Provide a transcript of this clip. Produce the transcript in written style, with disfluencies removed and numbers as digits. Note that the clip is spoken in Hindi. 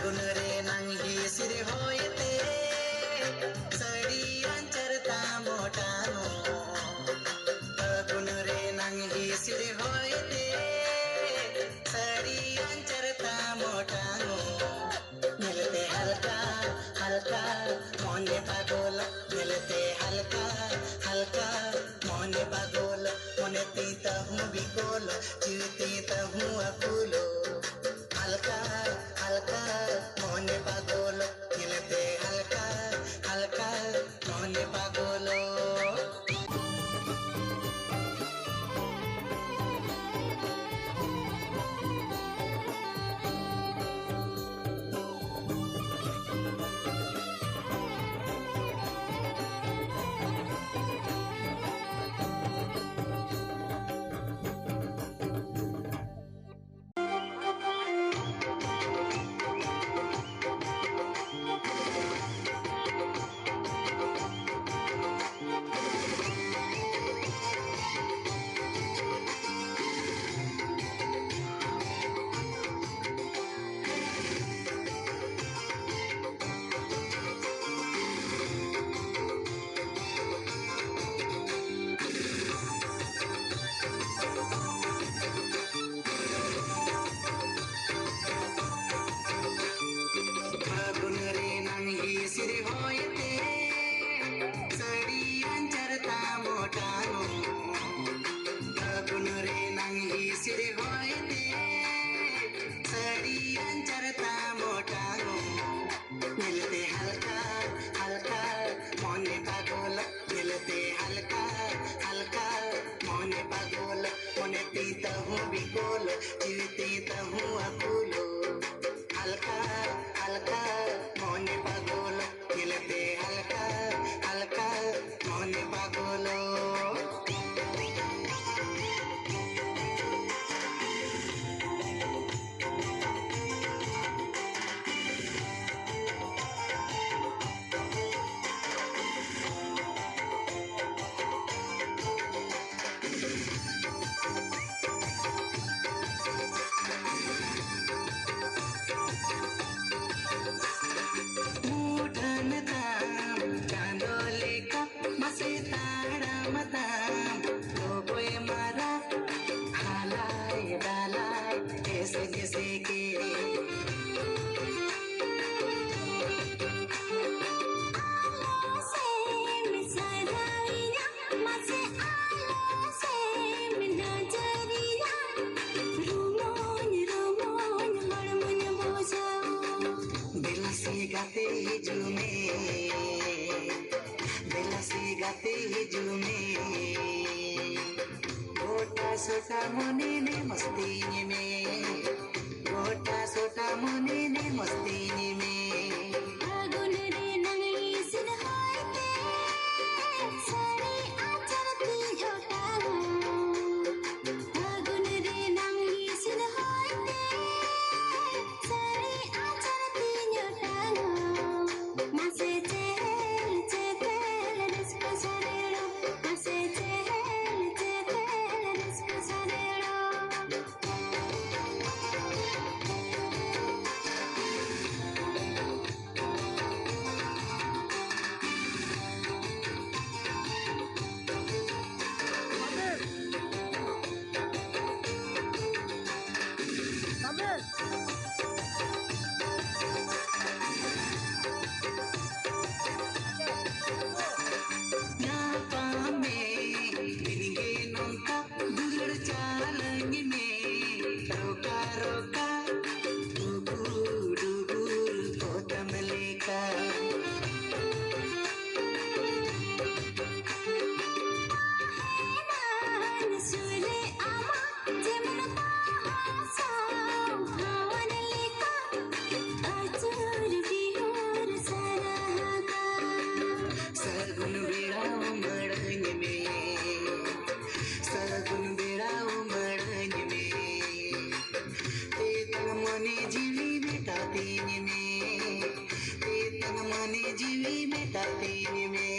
फागुन रे नंगी सिर होयते सड़ी अंचरता मोटानो फागुन रे नंगी सिर होयते सड़ी अंचरता मोटानो मिलते हल्का हल्का मोने पागोल मिलते हल्का हल्का मोने पागोल मोने तीता हूँ बिकोल जीवती हूँ अकुलो हल्का हल्का मोने पागोल मिलते हल्का हल्का मोने पागोलो सिर होयते सड़ी अंचरता मोटानो फागुन रे नंगी सिर होयते सड़ी अंचरता मोटानो मिलते हल्का हल्का मोने पागोल मिलते हल्का हल्का मोने पागोल मोने पीता हूँ बिकोल जीवती हूँ अकुलो हल्का हल्का मोने पागोल मिलते हल्का हल्का मोने पागोलो जैसे के गाते ही झूमे बेलासी गाते ही झूमे गोटा सोटा मोने ने मस्ती में गोटा सोटा मोने ने मस्ती में फागुन रे नंगी सिर होयते सड़ी आचरती जोटानो फागुन रे नंगी सिर होयते सड़ी आचरती जोटानो नाचे चेल चेल रस्को सरेड़ो नाचे चेल चेल रस्को सरेड़ो जीवी में